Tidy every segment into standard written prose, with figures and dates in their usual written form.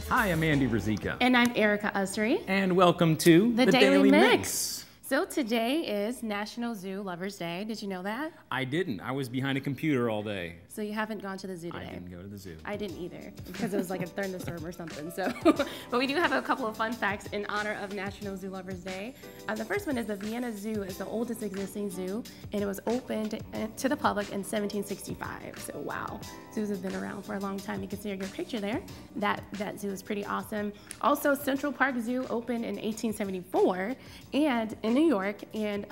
Hi, I'm Andy Ruzicka. And I'm Erica Ussery. And welcome to The Daily Mix. So today is National Zoo Lovers Day. Did you know that? I didn't. I was behind a computer all day. So you haven't gone to the zoo today? I didn't go to the zoo. I didn't either, because it was like a thunderstorm or something. So, but we do have a couple of fun facts in honor of National Zoo Lovers Day. The first one is the Vienna Zoo is the oldest existing zoo, and it was opened to the public in 1765. So wow, zoos have been around for a long time. You can see a good picture there. That zoo is pretty awesome. Also, Central Park Zoo opened in 1874, and in New York, and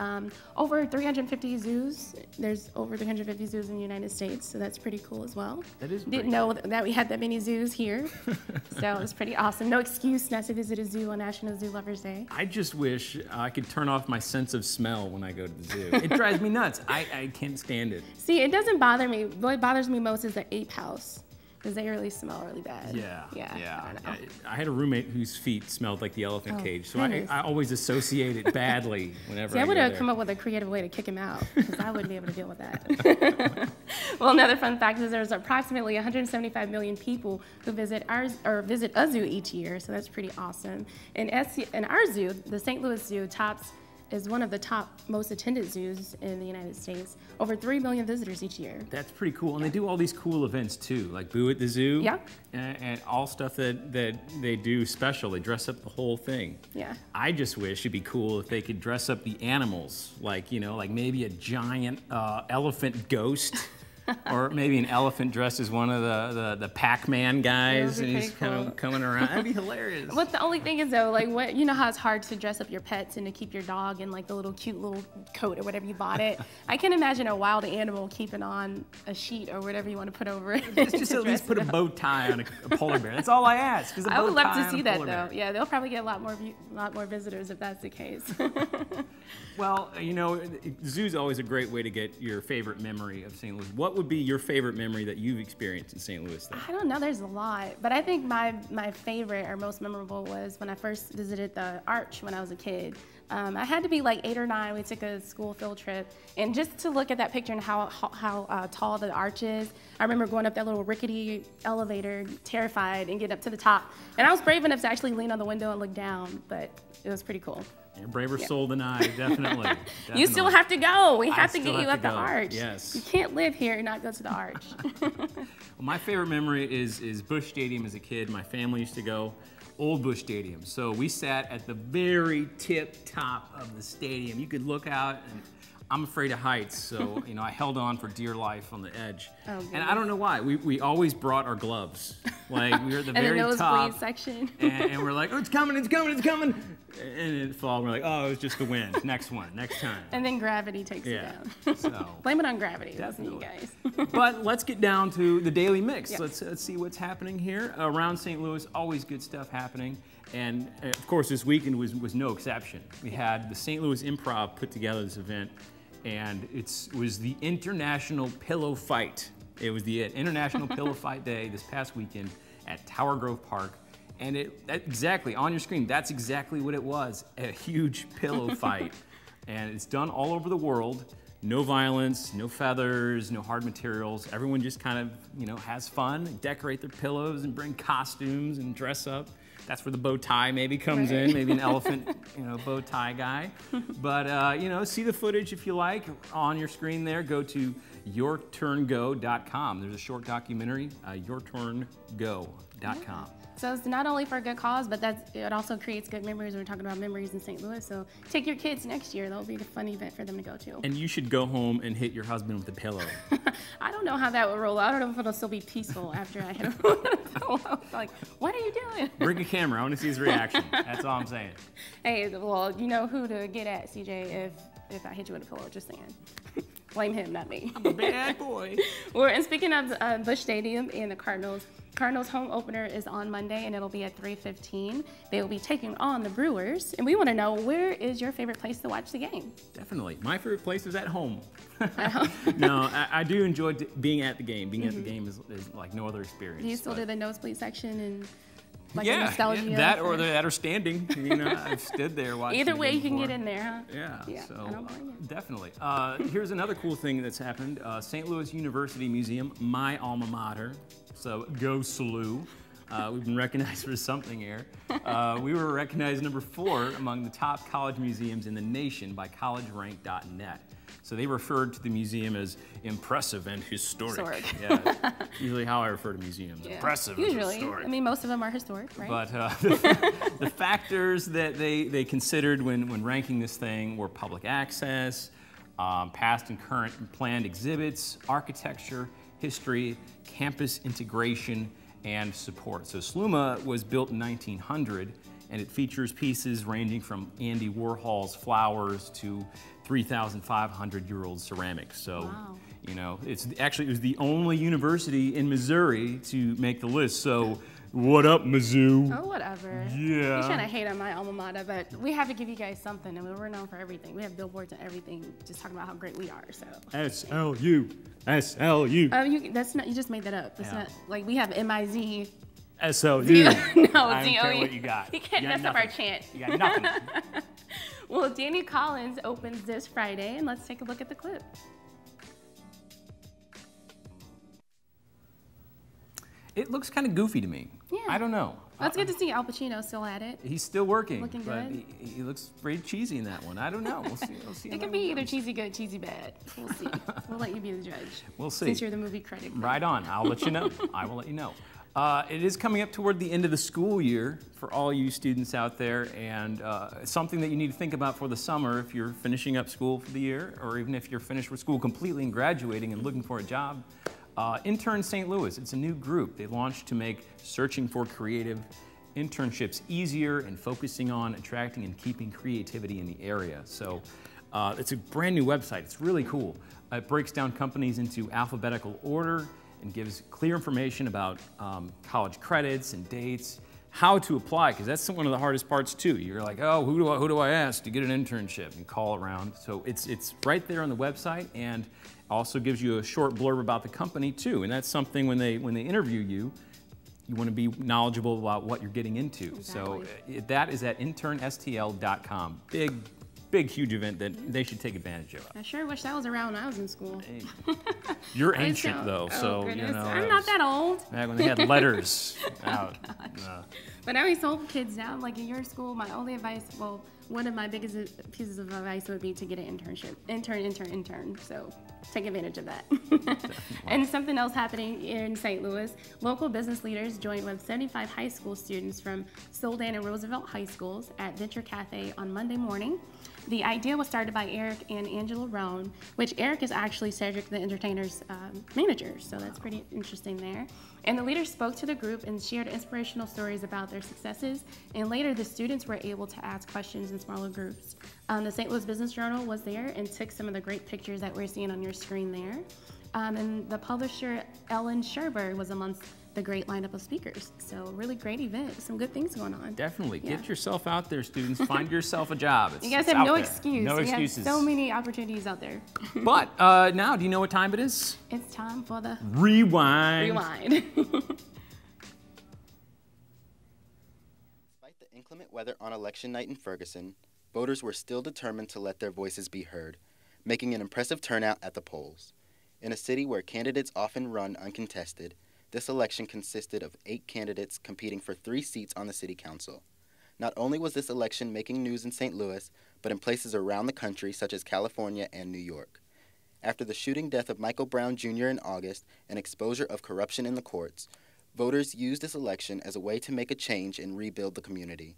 over 350 zoos. There's over 350 zoos in the United States, so that's pretty cool as well. That is. Didn't know that we had that many zoos here, so it was pretty awesome. No excuse not to visit a zoo on National Zoo Lovers Day. I just wish I could turn off my sense of smell when I go to the zoo. It drives me nuts. I can't stand it. See, it doesn't bother me. What bothers me most is the ape house, because they really smell really bad. Yeah. I had a roommate whose feet smelled like the elephant cage, so I always associate it badly whenever I would have come up with a creative way to kick him out, because I wouldn't be able to deal with that. Well, another fun fact is there's approximately 175 million people who visit a zoo each year, so that's pretty awesome. And in our zoo, the St. Louis Zoo is one of the top most attended zoos in the United States. Over 3 million visitors each year. That's pretty cool. And they do all these cool events too, like Boo at the Zoo. Yeah. And all stuff that they do special. They dress up the whole thing. Yeah. I just wish it'd be cool if they could dress up the animals, like maybe a giant elephant ghost. Or maybe an elephant dressed as one of the Pac-Man guys, and he's kind of coming around. That'd be hilarious. But the only thing is though, like you know how it's hard to dress up your pets and to keep your dog in like the little cute little coat or whatever you bought it. I can imagine a wild animal keeping on a sheet or whatever you want to put over it. Just at least put a bow tie on a polar bear. That's all I ask. I would love to see that though. Yeah, they'll probably get a lot more visitors if that's the case. Well, zoo's always a great way to get your favorite memory of St. Louis. What would be your favorite memory that you've experienced in St. Louis then? I don't know, there's a lot, but I think my favorite or most memorable was when I first visited the Arch when I was a kid. I had to be like 8 or 9. We took a school field trip, and just to look at that picture and how tall the arch is, I remember going up that little rickety elevator, terrified, and getting up to the top. And I was brave enough to actually lean on the window and look down, but it was pretty cool. You're a braver soul than I, definitely. You still have to go. We have to get you up the arch. Yes. You can't live here and not go to the arch. Well, my favorite memory is Busch Stadium as a kid. My family used to go. Old Busch Stadium. So we sat at the very tip top of the stadium. You could look out, and I'm afraid of heights, so I held on for dear life on the edge. Oh, and I don't know why. We always brought our gloves. Like we were at the very top section. and we're like, oh, it's coming, it's coming, it's coming. And it fall. We're like, oh, it's just the wind. Next one, next time. And then gravity takes it down. So blame it on gravity. Definitely, you guys. But let's get down to the Daily Mix. Yes. Let's see what's happening here around St. Louis. Always good stuff happening. And of course, this weekend was no exception. We had the St. Louis Improv put together this event, and it was the International Pillow Fight. It was the International Pillow Fight Day this past weekend at Tower Grove Park. And exactly, on your screen, that's exactly what it was, a huge pillow fight. And it's done all over the world. No violence, no feathers, no hard materials. Everyone just kind of, has fun, decorate their pillows and bring costumes and dress up. That's where the bow tie maybe comes in, maybe an elephant, bow tie guy. But, see the footage if you like on your screen there. Go to yourturngo.com. There's a short documentary, yourturngo.com. So it's not only for a good cause, but it also creates good memories. We're talking about memories in St. Louis, so take your kids next year. That'll be a fun event for them to go to. And you should go home and hit your husband with a pillow. I don't know how that would roll. I don't know if it'll still be peaceful after I hit him with a pillow. Like, what are you doing? Bring a camera. I want to see his reaction. That's all I'm saying. Hey, well, you know who to get at, CJ, if I hit you with a pillow. Just saying. Blame him, not me. I'm a bad boy. And speaking of Busch Stadium and the Cardinals home opener is on Monday, and it'll be at 3:15. They will be taking on the Brewers, and we want to know, where is your favorite place to watch the game? Definitely. My favorite place is at home. At home? No, I do enjoy being at the game. Being at the game is like no other experience. Do you still do the nosebleed section and like nostalgia? Yeah, that or standing. I've stood there watching. Either way, you can get in there, huh? Yeah. So definitely. Here's another cool thing that's happened. St. Louis University Museum, my alma mater. So go SLU. We've been recognized for something here. We were recognized number 4 among the top college museums in the nation by collegerank.net. So they referred to the museum as impressive and historic. Yeah, usually how I refer to museums, impressive and historic. I mean, most of them are historic, right? But the factors that they considered when ranking this thing were public access, past and current and planned exhibits, architecture, history, campus integration, and support. So SLUMA was built in 1900, and it features pieces ranging from Andy Warhol's flowers to 3,500-year-old ceramics. So, wow. You know, it was the only university in Missouri to make the list. So, what up, Mizzou? Oh, whatever. Yeah. You're trying to hate on my alma mater, but we have to give you guys something. I mean, we're known for everything. We have billboards and everything, just talking about how great we are. So. SLU, SLU. That's not. You just made that up. It's not like we have MIZ. SLU. No, I don't care what you got. You can't mess up our chant. You got nothing. Well, Danny Collins opens this Friday, and let's take a look at the clip. It looks kind of goofy to me. Yeah. I don't know. Well, it's good to see Al Pacino still at it. He's still working. Looking but good. He looks very cheesy in that one. I don't know. We'll see. It could be either cheesy good, cheesy bad. We'll see. We'll let you be the judge. We'll see. Since you're the movie critic. Right on. I'll let you know. I will let you know. It is coming up toward the end of the school year for all you students out there, and something that you need to think about for the summer if you're finishing up school for the year, or even if you're finished with school completely and graduating and looking for a job. Intern St. Louis, it's a new group. They launched to make searching for creative internships easier and focusing on attracting and keeping creativity in the area. So it's a brand new website. It's really cool. It breaks down companies into alphabetical order and gives clear information about college credits and dates, how to apply, because that's one of the hardest parts too. You're like, oh, who do I ask to get an internship, and call around. So it's right there on the website, and also gives you a short blurb about the company too. And that's something when they interview you, you want to be knowledgeable about what you're getting into. Exactly. So that is at internstl.com. Big, huge event that they should take advantage of. I sure wish that was around when I was in school. Hey. You're ancient though, so you know. I'm not that old. Back when they had letters out. But I always told kids now, like in your school, my only advice, well, one of my biggest pieces of advice would be to get an internship. Intern. So take advantage of that. And something else happening in St. Louis, local business leaders joined with 75 high school students from Soldan and Roosevelt high schools at Venture Cafe on Monday morning. The idea was started by Eric and Angela Roan, which Eric is actually Cedric the Entertainer's manager, so that's pretty interesting there. And the leaders spoke to the group and shared inspirational stories about their successes, and later the students were able to ask questions in smaller groups. The St. Louis Business Journal was there and took some of the great pictures that we're seeing on your screen there. And the publisher Ellen Sherberg was amongst the great lineup of speakers. So really great event, some good things going on. Definitely. Yeah. Get yourself out there, students. Find yourself a job. You guys have no excuse. No excuses. We have so many opportunities out there. But now, do you know what time it is? It's time for the Rewind. Despite the inclement weather on election night in Ferguson, voters were still determined to let their voices be heard, making an impressive turnout at the polls. In a city where candidates often run uncontested, this election consisted of 8 candidates competing for 3 seats on the city council. Not only was this election making news in St. Louis, but in places around the country such as California and New York. After the shooting death of Michael Brown Jr. in August and exposure of corruption in the courts, voters used this election as a way to make a change and rebuild the community.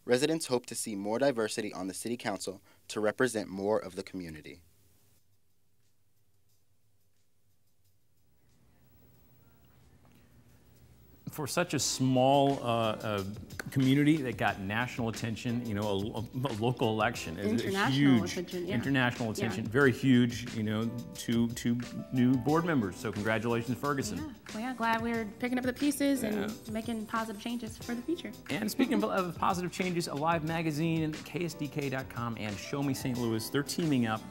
Residents hope to see more diversity on the city council to represent more of the community. For such a small community that got national attention, you know, a local election is international huge. Attention, yeah. International attention, Yeah. very huge, you know, to new board members. So congratulations, Ferguson. Yeah, well, yeah, glad we're picking up the pieces and making positive changes for the future. And speaking of positive changes, Alive Magazine, KSDK.com, and Show Me St. Louis, they're teaming up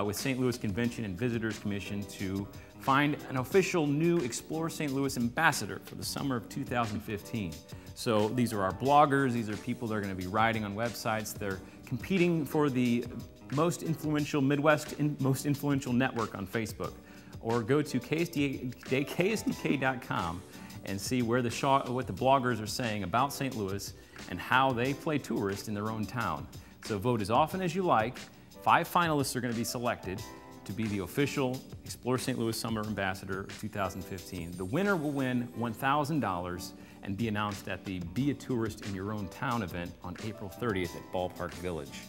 with St. Louis Convention and Visitors Commission to find an official new Explore St. Louis ambassador for the summer of 2015. So these are our bloggers, these are people that are going to be writing on websites. They're competing for the most influential most influential network on Facebook. Or go to KSDK.com and see where what the bloggers are saying about St. Louis and how they play tourist in their own town. So vote as often as you like. 5 finalists are going to be selected to be the official Explore St. Louis Summer Ambassador of 2015. The winner will win $1,000 and be announced at the Be a Tourist in Your Own Town event on April 30th at Ballpark Village.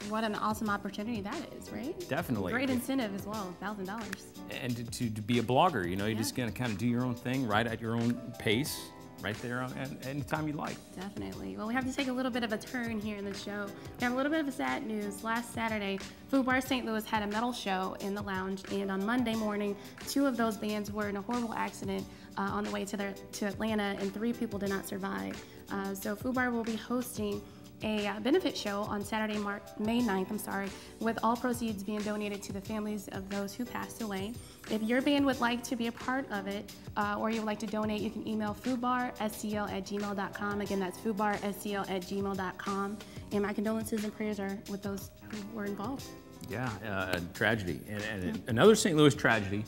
What an awesome opportunity that is, right? Definitely. Great incentive as well, $1,000. And to be a blogger, you know, you're just going to kind of do your own thing, right at your own pace, right there at any time you like. Definitely. Well, we have to take a little bit of a turn here in the show. We have a little bit of a sad news. Last Saturday, Food Bar St. Louis had a metal show in the lounge, and on Monday morning, 2 of those bands were in a horrible accident on the way to Atlanta, and 3 people did not survive. So Food Bar will be hosting a benefit show on Saturday, May 9th, with all proceeds being donated to the families of those who passed away. If your band would like to be a part of it, or you would like to donate, you can email foodbarscl@gmail.com. Again, that's foodbarscl@gmail.com. And my condolences and prayers are with those who were involved. Yeah, tragedy. And another St. Louis tragedy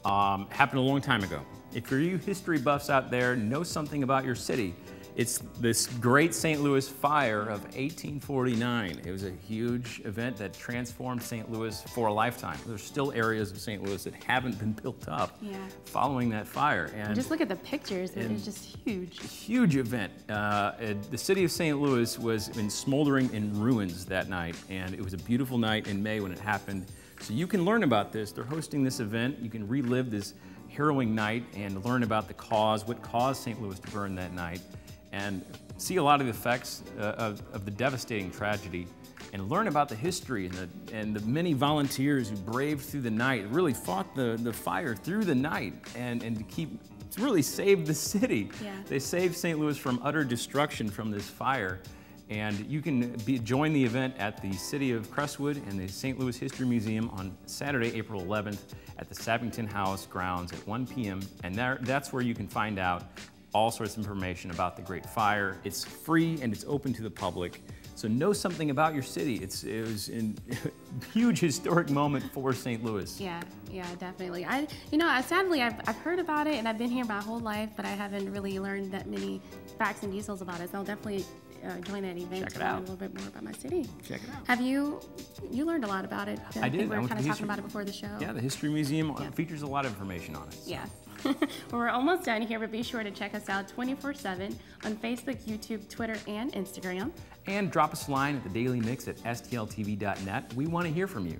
happened a long time ago. If you history buffs out there know something about your city, it's this great St. Louis fire of 1849. It was a huge event that transformed St. Louis for a lifetime. There's still areas of St. Louis that haven't been built up following that fire. And just look at the pictures, it was just huge. Huge event. The city of St. Louis was smoldering in ruins that night, and it was a beautiful night in May when it happened. So you can learn about this. They're hosting this event. You can relive this harrowing night and learn about the cause, what caused St. Louis to burn that night, and see a lot of the effects of the devastating tragedy, and learn about the history and the many volunteers who braved through the night, really fought the fire through the night, and to really save the city. Yeah. They saved St. Louis from utter destruction from this fire. And you can join the event at the City of Crestwood and the St. Louis History Museum on Saturday, April 11th at the Sappington House grounds at 1 p.m. And that's where you can find out all sorts of information about the Great Fire. It's free and it's open to the public. So know something about your city. It was a huge historic moment for St. Louis. Yeah, definitely. Sadly, I've heard about it and I've been here my whole life, but I haven't really learned that many facts and details about it. So I'll definitely join that event to learn a little bit more about my city. Check it out. Have you learned a lot about it? I did. We were kind of talking about it before the show. Yeah, the History Museum features a lot of information on it. So. Yeah. We're almost done here, but be sure to check us out 24/7 on Facebook, YouTube, Twitter, and Instagram. And drop us a line at the Daily Mix at stltv.net. We want to hear from you.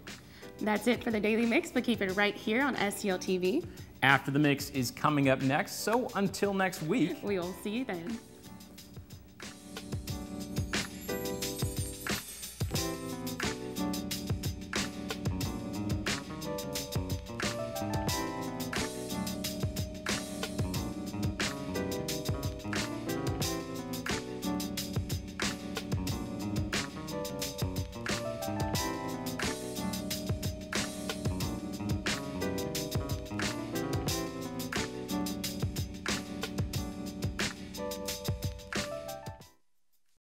That's it for the Daily Mix, but keep it right here on STL TV. After the Mix is coming up next, so until next week, we will see you then.